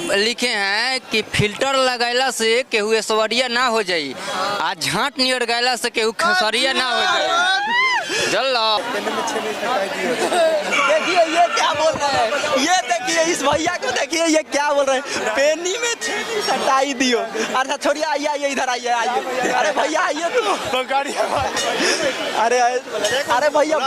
लिखे हैं कि फिल्टर लगैला से केहू ऐश्वर्या ना हो जाई, आ झांट नियर गैला से केहू खेसरिया ना हो जाई। चल देखिए ये क्या बोल रहे हैं, ये देखिए इस भैया को देखिए ये क्या बोल रहे हैं, पेनी में छेनी सटाई दियो। अच्छा छोड़िए, आइए आइए इधर आइए आइए, अरे भैया आइए तो अरे अरे भैया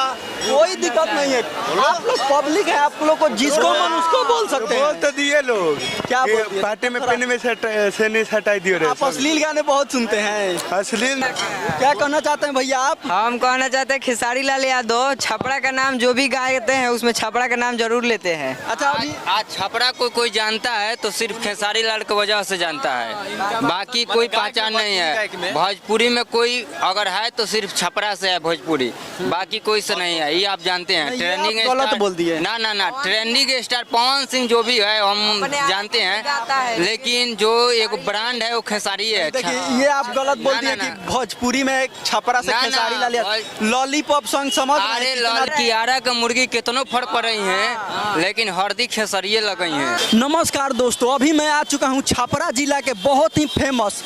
कोई दिक्कत नहीं है, आप लोग पब्लिक है, आप लोग को जिसको मन उसको बोल सकते हैं। बोल तो दिए लोग क्या बोल पार्टी में पेन में छेनी सटाई दियो रे। आप अश्लील गाने बहुत सुनते हैं, अश्लील क्या कहना चाहते हैं भैया आप? हम कहना चाहते हैं खेसारी लाल यादव छपरा का नाम जो भी गाते हैं उसमें छपरा का नाम जरूर लेते हैं। अच्छा अभी आज छपरा को कोई जानता है तो सिर्फ खेसारी लाल की वजह से जानता है, बाकी कोई पहचान नहीं है। भोजपुरी में कोई अगर है तो सिर्फ छपरा से है भोजपुरी, बाकी कोई से नहीं है, ये आप जानते हैं। नहीं, ट्रेंडिंग आप गलत बोल दिए। ना ना ना, ट्रेंडिंग स्टार पवन सिंह जो भी है हम जानते हैं, लेकिन जो एक ब्रांड है वो खेसारी है। देखिए ये आप गलत बोल दिए कि भोजपुरी में छपरा से ना, ना, खेसारी लाल लॉलीपॉप सॉन्ग समझ रहे अरे हैं लाल कितना? कियारा का मुर्गी कितनों फर्क पड़ रही है, लेकिन हरदी खेसरिये लग गई हैं। नमस्कार दोस्तों, अभी मैं आ चुका हूँ छपरा जिला के बहुत ही फेमस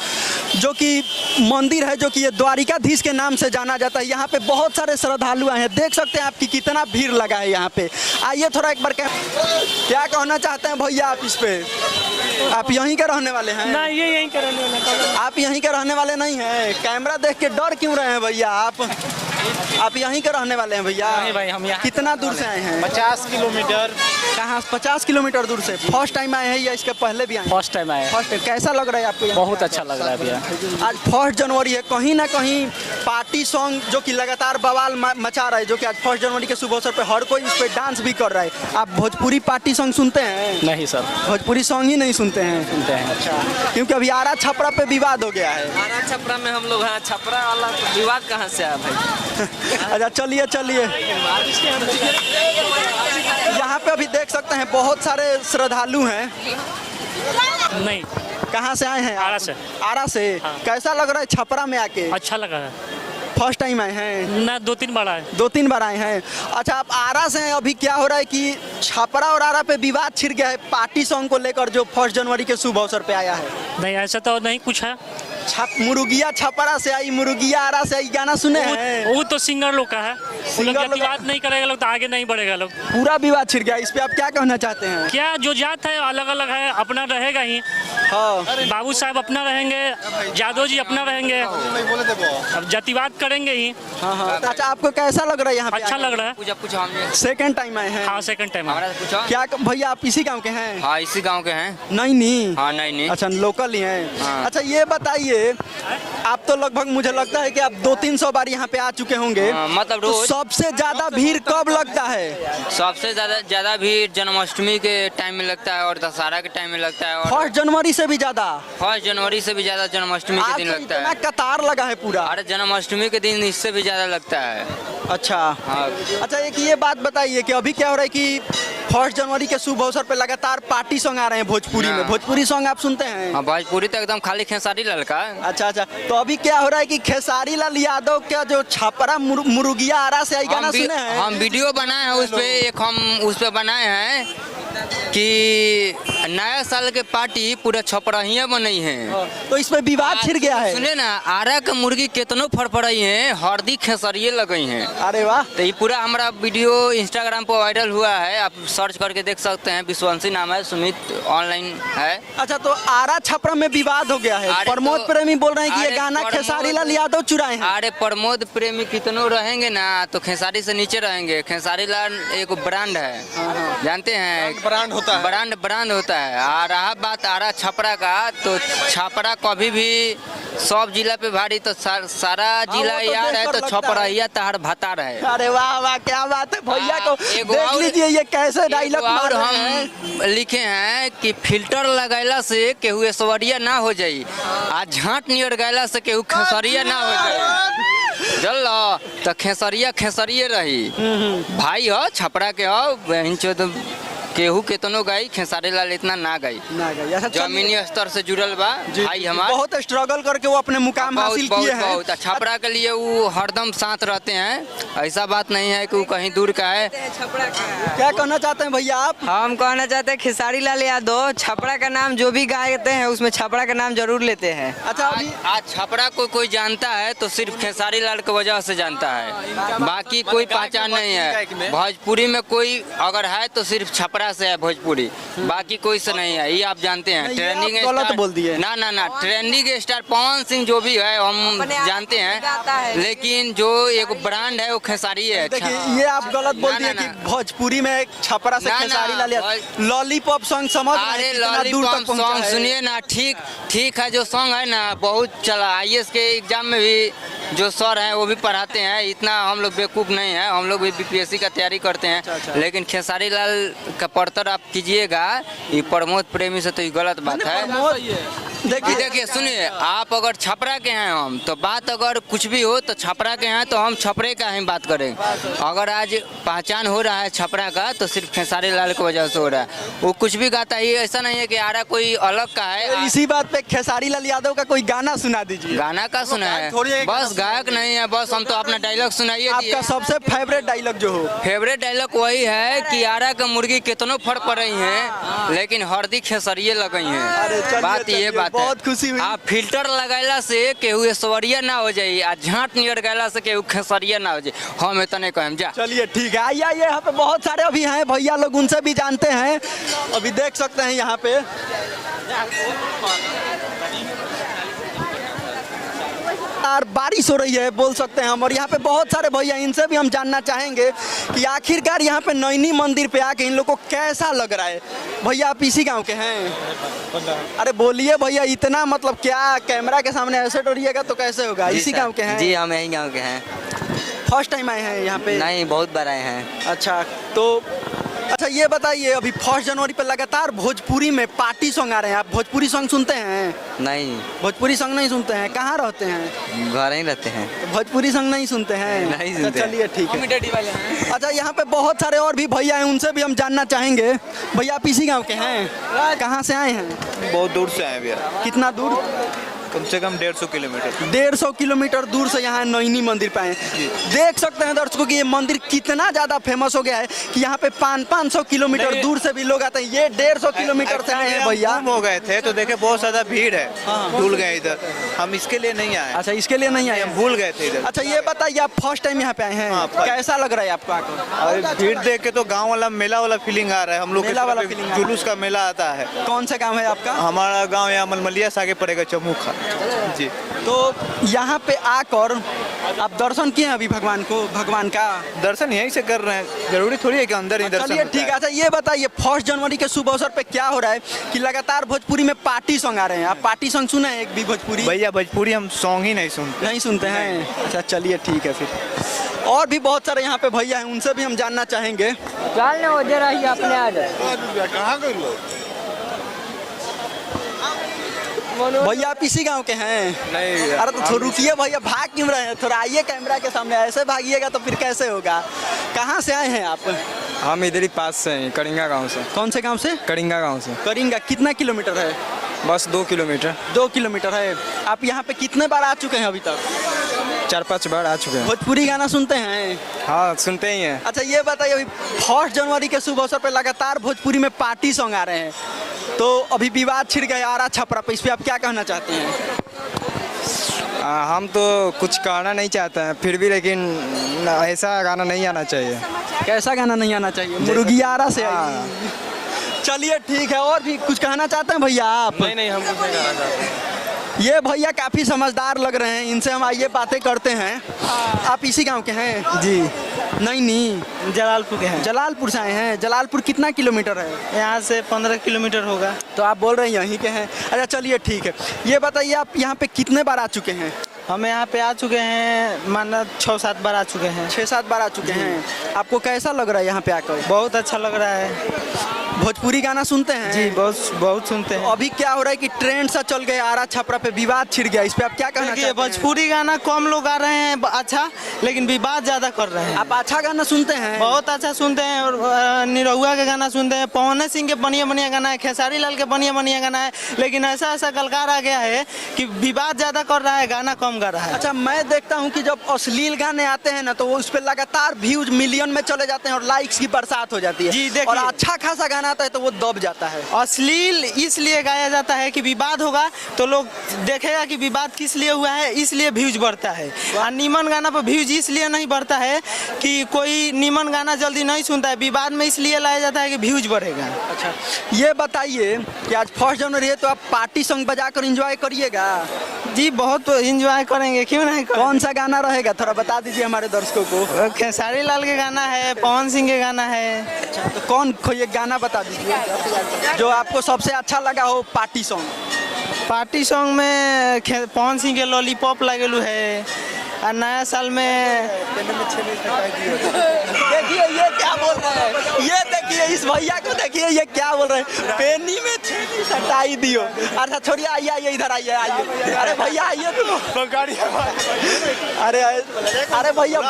जो कि मंदिर है, जो कि ये द्वारिकाधीश के नाम से जाना जाता है। यहाँ पे बहुत सारे श्रद्धालु आए हैं, देख सकते हैं आपकी कितना भीड़ लगा है यहाँ पे। आइए थोड़ा एक बार क्या कहना चाहते हैं भैया आप इस पे? आप यहीं के रहने वाले हैं? ना ये यहीं का रहने वाला। आप यहीं के रहने वाले नहीं हैं? कैमरा देख के डर क्यों रहे हैं भैया? आप यहीं के रहने वाले हैं भैया? नहीं भाई, हम यहाँ कितना दूर से आए हैं? 50 किलोमीटर। कहाँ? 50 किलोमीटर दूर से। फर्स्ट टाइम आए हैं या इसके पहले भी आए हैं? फर्स्ट टाइम आया। First time. कैसा लग रहा है आपको यहाँ? बहुत अच्छा लग रहा है भैया। आज 1 जनवरी है, कहीं ना कहीं पार्टी सॉन्ग जो कि लगातार बवाल मचा रहा है, जो कि आज 1 जनवरी के शुभ अवसर पे हर कोई इस पे डांस भी कर रहा है। आप भोजपुरी पार्टी सॉन्ग सुनते हैं? नहीं सर, भोजपुरी सॉन्ग ही नहीं सुनते हैं? सुनते हैं। अच्छा, क्योंकि अभी आरा छपरा पे विवाद हो गया है। आरा छपरा में हम लोग हैं, छपरा वाला विवाद कहाँ से आया भाई? अच्छा चलिए चलिए, यहाँ पे अभी देख सकते हैं बहुत सारे श्रद्धालु हैं। नहीं, कहाँ से आए हैं? आरा से। आरा से। कैसा लग रहा है छपरा में आके? अच्छा लगा है फर्स्ट टाइम आए हैं? ना, 2-3 बार आए। 2-3 बार आए हैं। अच्छा, आप आरा से हैं, अभी क्या हो रहा है कि छपरा और आरा पे विवाद छिड़ गया है पार्टी सॉन्ग को लेकर, जो 1 जनवरी के शुभ अवसर पे आया है। नहीं, ऐसा तो नहीं कुछ है। मुर्गिया छपरा से आई, मुर्गिया आरा से आई, गाना सुने हैं? वो तो सिंगर लोग का है, वो लोग जब बात नहीं करेगा लोग तो आगे नहीं बढ़ेगा लोग। पूरा विवाद छिड़ गया, इस पे आप क्या कहना चाहते हैं? क्या जो जात है अलग अलग है, अपना रहेगा ही। हाँ, बाबू साहब अपना रहेंगे, यादव जी अपना रहेंगे, अब जातिवाद करेंगे ही। हाँ, हाँ। अच्छा, आपको कैसा लग रहा है यहाँ पे? अच्छा लग रहा है। पूछा पूछा हमने, सेकेंड टाइम आए हैं? हाँ, सेकंड टाइम। हमारा से पूछा। क्या भैया आप इसी गांव के हैं? हाँ, इसी गांव के हैं। नहीं नहीं। हाँ, नहीं अच्छा, लोकल ही हैं। हाँ। अच्छा ये बताइए, आप तो लगभग मुझे लगता है कि आप 200-300 बार यहाँ पे आ चुके होंगे। हाँ, मतलब तो रोज। सबसे ज्यादा भीड़ कब लगता है? सबसे ज्यादा भीड़ जन्माष्टमी के टाइम में लगता है और दशहरा के टाइम में लगता है, और 1 जनवरी से भी ज्यादा? 1 जनवरी से भी ज्यादा जन्माष्टमी के आज दिन तो लगता इतना है। कतार लगा है पूरा। अरे जन्माष्टमी के दिन इससे भी ज्यादा लगता है। अच्छा। हाँ। अच्छा, एक ये बात बताइए कि अभी क्या हो रहा है कि 1 जनवरी के शुभ अवसर पे लगातार पार्टी सॉन्ग आ रहे हैं भोजपुरी में। हाँ। भोजपुरी सॉन्ग आप सुनते हैं? हाँ, भोजपुरी तो एकदम खाली खेसारी लाल का। अच्छा अच्छा, तो अभी क्या हो रहा है कि खेसारी लाल यादव का जो छपरा मुर्गिया आरा से आई, गाना सुने हैं? हम वीडियो बनाए हैं उस पे, एक हम उस पे बनाए हैं कि नया साल के पार्टी पूरा छपराहियाँ बनई हैं। तो इसमें विवाद छिड़ गया है। सुने ना, आरा के मुर्गी कितनों फड़फड़ाई हैं, हरदी खेसरिये लगई हैं। अरे वाह। तो ये पूरा हमारा वीडियो इंस्टाग्राम पर वायरल हुआ है, आप सर्च करके देख सकते हैं। विश्वंसी नाम है, सुमित ऑनलाइन है। अच्छा, तो आरा छपरा में विवाद हो गया है। अरे प्रमोद तो- प्रेमी बोल रहे हैं कि ये अरे गाना प्रमोद- खेसारी लाल यादव चुराए हैं। अरे प्रमोद प्रेमी कितनों रहेंगे ना तो खेसारी से नीचे रहेंगे। खेसारी लाल एक ब्रांड है, जानते हैं? ब्रांड होता है। ब्रांड होता है। आ रहा बात आरा छपरा का, तो छपरा कभी भी सब जिला पे भारी, तो सारा जिला वो तो यार है, देखकर तो लगता है। छपराहिया तहार भतार है। अरे वाह वाह, क्या बात है भैया को एगो देख और- लीजिए ये कैसे डायलॉग और मार रहे हम हैं। लिखे हैं कि फिल्टर लगैला से केहू ऐश्वर्या ना हो जाई, आ झांट नियर गैला से केहू खेसरिया ना हो जाई। चल तो खेसरिया रही। भाई हो, छपरा के हो, बहन चोद केहू केतनो गई खेसारी लाल इतना ना गई। ना गई। अच्छा, चलिए। जमीनी स्तर से जुड़ल बा जी, भाई हमार बहुत स्ट्रगल करके वो अपने मुकाम हासिल किए हैं। बहुत छपरा के लिए वो हरदम साथ रहते हैं, ऐसा बात नहीं है कि वो कहीं दूर का है। छपरा का क्या कहना चाहते हैं भैया आप? हम कहना चाहते हैं खेसारी लाल यादव छपरा का नाम जो भी गाते हैं उसमें छपरा का नाम जरूर लेते हैं। अच्छा, अभी आज छपरा को कोई जानता है तो सिर्फ खेसारी लाल की वजह से जानता है, बाकी कोई पहचान नहीं है। भोजपुरी में कोई अगर है तो सिर्फ छपरा से है भोजपुरी, बाकी कोई से नहीं है, ये आप जानते हैं। नहीं, ये ट्रेंडिंग आप गलत स्टार- बोल दिए। ना ना ना, ट्रेंडिंग स्टार पवन सिंह जो भी है हम अपने आप जानते गाता हैं, है। लेकिन जो एक ब्रांड है वो खेसारी है। देखिए, ये आप गलत बोल ना, दिए ना, कि ना। भोजपुरी में छपरा से ना, खेसारी ना, लाल यादव लॉलीपॉप सॉन्ग समझ रहे हैं अरे कितना दूर तक लॉलीपॉप पहुंचा सॉन्ग है? सुनिए ना, ठीक है, जो सॉन्ग है ना बहुत चला। IAS के एग्जाम में भी जो सर हैं वो भी पढ़ाते हैं, इतना हम लोग बेवकूफ़ नहीं है, हम लोग भी BPSC का तैयारी करते हैं। अच्छा। लेकिन खेसारी लाल का पढ़तर आप कीजिएगा, ये प्रमोद प्रेमी से तो ये गलत बात है। देखिए सुनिए, आप अगर छपरा के हैं हम तो बात अगर कुछ भी हो तो छपरा के हैं तो हम छपरे का ही बात करें। अगर आज पहचान हो रहा है छपरा का तो सिर्फ खेसारी लाल की वजह से हो रहा है। वो कुछ भी गाता है, ये ऐसा नहीं है कि आरा कोई अलग का है। इसी बात पे खेसारी लाल यादव का कोई गाना सुना दीजिए। गाना का सुना है, बस गायक नहीं है, बस हम तो अपना डायलॉग सुनाइए दिए। आपका सबसे फेवरेट डायलॉग जो हो? फेवरेट डायलॉग वही है कि आरा के मुर्गी कितनों फड़ पड़ रही हैं, लेकिन हरदी खेसरिये लग गई अरे हैं। चलिए, बात ये चलिए, बात है। बहुत खुशी हुई। आप फिल्टर लगाइला से केहू ऐश्वर्या ना हो जाई, आ झांट नियर गैला से केहू खेसरिया ना हो जाए। हम इतने कहें जा। चलिए ठीक है, आइए आइए, यहाँ पे बहुत सारे अभी हैं भैया लोग, उनसे भी जानते हैं। अभी देख सकते हैं यहाँ पे यार बारिश हो रही है बोल सकते हैं हम, और यहाँ पे बहुत सारे भैया, इनसे भी हम जानना चाहेंगे कि आखिरकार यहाँ पे नैनी मंदिर पे आके इन लोग को कैसा लग रहा है। भैया आप इसी गांव के हैं? अरे बोलिए भैया, इतना मतलब क्या कैमरा के सामने ऐसे डरिएगा तो कैसे होगा? इसी गांव के हैं? जी हम यही गाँव के हैं। फर्स्ट टाइम आए हैं यहाँ पे? नहीं, बहुत बार आए हैं। अच्छा, तो अच्छा ये बताइए, अभी 1 जनवरी पे लगातार भोजपुरी में पार्टी सॉन्ग आ रहे हैं, आप भोजपुरी सॉन्ग सुनते हैं? नहीं, भोजपुरी सॉन्ग नहीं सुनते हैं? कहाँ रहते हैं? घर ही रहते हैं। तो भोजपुरी सॉन्ग नहीं सुनते हैं? नहीं तो सुनते हैं। चलिए ठीक है। अच्छा, यहाँ पे बहुत सारे और भी भैया हैं, उनसे भी हम जानना चाहेंगे। भैया आप इसी गाँव के हैं? कहाँ से आए हैं? बहुत दूर से आए भैया, कितना दूर? कम से कम 150 किलोमीटर। 150 किलोमीटर दूर से यहाँ नैनी मंदिर पे आए। देख सकते हैं दर्शकों कि ये मंदिर कितना ज़्यादा फेमस हो गया है कि यहाँ पे 500 किलोमीटर दूर से भी लोग आते हैं। ये 150 किलोमीटर से आए हैं भैया। हम हो गए थे तो देखे बहुत ज्यादा भीड़ है, भूल गए इधर, हम इसके लिए नहीं आए। अच्छा, इसके लिए नहीं आए हम हैं? भूल गए थे इधर। अच्छा ये बताइए, आप फर्स्ट टाइम यहाँ पे आए हैं, हाँ, first। कैसा लग रहा है आपको आकर? और भीड़ देख के तो गांव वाला मेला वाला फीलिंग आ रहा है। हम लोग मेला वाला के feeling आ रहा है। जुलूस का मेला आता है। कौन सा गांव है आपका? हमारा गांव यहाँ मलमलिया से आगे पड़ेगा, चमुखा जी। तो यहाँ पे आकर आप दर्शन किए हैं अभी भगवान का? दर्शन यहीं से कर रहे हैं, जरूरी थोड़ी है कि अंदर ही दर्शन चलिए होता ठीक है। अच्छा ये बताइए, 1 जनवरी के शुभ अवसर पे क्या हो रहा है कि लगातार भोजपुरी में पार्टी सॉन्ग आ रहे हैं? आप पार्टी सॉन्ग सुने हैं एक भी भोजपुरी? भैया भोजपुरी हम सॉन्ग ही नहीं सुनते। नहीं सुनते हैं? अच्छा चलिए ठीक है फिर। और भी बहुत सारे यहाँ पे भैया हैं, उनसे भी हम जानना चाहेंगे। चल ना उधर आइए, अपने आ जाए। भैया आप इसी गांव के हैं? नहीं, अरे तो रुकिए भैया, भाग क्यों रहे हैं? थोड़ा आइए कैमरा के सामने, ऐसे भागिएगा तो फिर कैसे होगा? कहाँ से आए हैं आप? हम इधर ही पास से हैं, कड़िंगा गांव से। कौन से गांव से? कड़िंगा गांव से। करिंगा कितना किलोमीटर है? बस 2 किलोमीटर। 2 किलोमीटर है। आप यहाँ पे कितने बार आ चुके हैं अभी तक? 4-5 बार आ चुके हैं। भोजपुरी गाना सुनते हैं? हाँ, सुनते ही हैं। अच्छा ये बताइए, अभी 1 जनवरी के शुभ अवसर पे लगातार भोजपुरी में पार्टी सॉन्ग आ रहे हैं, तो अभी विवाद छिड़ गया आरा छपरा पे, इस पे आप क्या कहना चाहते हैं? हम तो कुछ कहना नहीं चाहते हैं, फिर भी लेकिन ऐसा गाना नहीं आना चाहिए। कैसा गाना नहीं आना चाहिए? मुर्गी आरा से आई। चलिए ठीक है। और भी कुछ कहना चाहते हैं भैया आप? नहीं, हम कुछ नहीं कहना चाहते। ये भैया काफी समझदार लग रहे हैं, इनसे हम आइए बातें करते हैं। आप इसी गांव के हैं? जी, नहीं, जलालपुर के हैं। जलालपुर से आए हैं। जलालपुर कितना किलोमीटर है? यहाँ से 15 किलोमीटर होगा। तो आप बोल रहे हैं यहीं के हैं? अच्छा चलिए ठीक है। ये बताइए, आप यहाँ पे कितने बार आ चुके हैं? हम यहाँ पे आ चुके हैं, माना 6-7 बार आ चुके हैं। 6-7 बार आ चुके हैं। आपको कैसा लग रहा है यहाँ पे आकर? बहुत अच्छा लग रहा है। भोजपुरी गाना सुनते हैं? जी बहुत बहुत सुनते हैं। अभी क्या हो रहा है कि ट्रेंड सा चल गया, आरा छपरा पे विवाद छिड़ गया, इस पे आप क्या कहना देखिए चाहते हैं? भोजपुरी गाना कम लोग गा रहे हैं अच्छा, लेकिन विवाद ज्यादा कर रहे हैं। आप अच्छा गाना सुनते हैं? बहुत अच्छा सुनते हैं और निरहुआ के गाना सुनते हैं, पवन सिंह के बढ़िया बढ़िया गाना है, खेसारी लाल के बढ़िया बढ़िया गाना है, लेकिन ऐसा ऐसा कलाकार आ गया है कि विवाद ज्यादा कर रहा है, गाना कम गा रहा है। अच्छा, मैं देखता हूँ कि जब अश्लील गाने आते हैं ना तो वो उस पर लगातार व्यूज मिलियन में चले जाते हैं और लाइक्स की बरसात हो जाती है। जी, देखिए। और अच्छा खासा गाना आता है तो वो दब जाता है। अश्लील इसलिए गाया जाता है कि विवाद होगा तो लोग देखेगा कि विवाद किस लिए हुआ है, इसलिए व्यूज बढ़ता है। और नीमन गाना पर व्यूज इसलिए नहीं बढ़ता है कि कोई नीमन गाना जल्दी नहीं सुनता है, विवाद में इसलिए लाया जाता है कि व्यूज बढ़ेगा। अच्छा, ये बताइए कि आज 1 जनवरी है तो आप पार्टी सॉन्ग बजाकर एंजॉय करिएगा? जी बहुत इंजॉय करेंगे, क्यों नहीं करेंगे। कौन सा गाना रहेगा थोड़ा बता दीजिए हमारे दर्शकों को। खेसारी लाल के गाना है, पवन सिंह के गाना है। अच्छा, तो कौन कोई एक गाना बता दीजिए जो आपको सबसे अच्छा लगा हो पार्टी सॉन्ग। पार्टी सॉन्ग में पवन सिंह के लॉलीपॉप लगेलू है, और नया साल में देखिए ये क्या बोल रहे हैं, ये देखिए इस भैया को देखिए ये क्या बोल रहे हैं, पेनी में छेनी सटाई दियो। अच्छा छोड़िए, आइए आइए इधर आइए आइए। अरे भैया आइए तो गाड़ी। अरे अरे भैया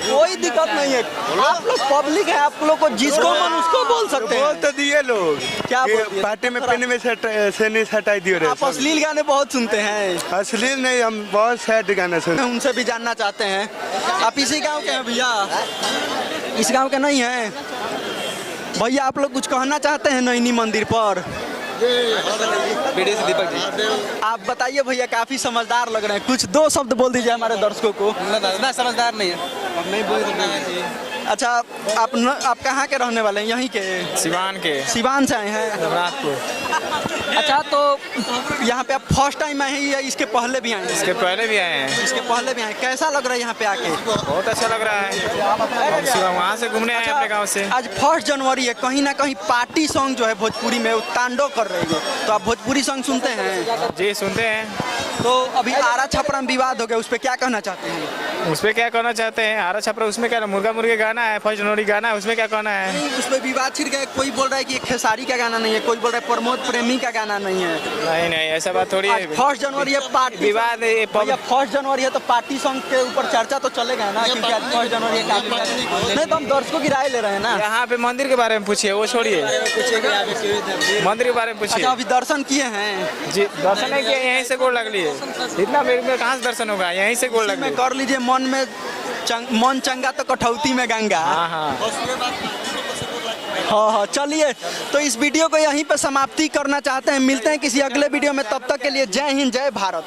कोई दिक्कत नहीं है, आप लोग पब्लिक है, आप लोग को जिसको मन उसको बोल सकते हैं। बोल तो दिए लोग क्या कि बोल दिए? पार्टी में पेन में से नहीं हटाई दिए रे। आप अश्लील गाने बहुत सुनते हैं। अश्लील नहीं, हम बहुत सैड गाना सुनते। उनसे भी जानना चाहते हैं। आप इसी गांव के हैं भैया? इस गांव के नहीं हैं भैया? आप लोग कुछ कहना चाहते हैं नैनी मंदिर पर? दीपक जी, आप बताइए भैया, काफी समझदार लग रहे हैं, कुछ 2 शब्द बोल दीजिए हमारे दर्शकों को। ना समझदार नहीं है, नहीं बोल। अच्छा, आप कहाँ के रहने वाले हैं? यहीं के? सिवान के, सिवान से आए हैं। रघुनाथपुर। अच्छा, तो यहाँ पे आप फर्स्ट टाइम आए हैं या इसके पहले भी आए हैं? इसके पहले भी आए हैं। इसके पहले भी आए हैं। कैसा लग रहा है यहाँ पे आके? बहुत अच्छा लग रहा है, हम सिवा वहाँ से घूमने आए अपने गांव से। आज 1 जनवरी है, कहीं ना कहीं पार्टी सॉन्ग जो है भोजपुरी में वो तांडव कर रही है, तो आप भोजपुरी सॉन्ग सुनते हैं? जी सुनते हैं। तो अभी आरा छपरा में विवाद हो गया, उस पर क्या कहना चाहते हैं? उस पर क्या कहना चाहते हैं? आरा छपरा उसमें क्या, मुर्गा मुर्गे गाना है, 1 जनवरी गाना है, उसमें क्या कहना है? नहीं, उस पर विवाद छिड़ गया, कोई बोल रहा है कि ये खेसारी का गाना नहीं है, कोई बोल रहा है प्रमोद प्रेमी का गाना नहीं है। नहीं नहीं, ऐसा बात थोड़ी आज है। 1 जनवरी है, पार्टी विवाद है, भैया 1 जनवरी है तो पार्टी सॉन्ग के ऊपर चर्चा तो चलेगा ना, क्योंकि आज 1 जनवरी है। नहीं तो हम दर्शकों की राय ले रहे हैं ना। यहाँ पे मंदिर के बारे में पूछिए, वो छोड़िए, मंदिर के बारे में पूछिए। अच्छा, अभी दर्शन किए हैं? जी दर्शन नहीं किया, यहीं से गोड़ लग लिए। इतना मेरे में कहाँ से दर्शन होगा, यहीं से गोड़ लग में लिए। कर लीजिए, मन चंगा तो कठौती में गंगा। हाँ हाँ। हाँ, चलिए तो इस वीडियो को यहीं पे समाप्ति करना चाहते हैं। मिलते हैं किसी अगले वीडियो में, तब तक के लिए जय हिंद, जय भारत।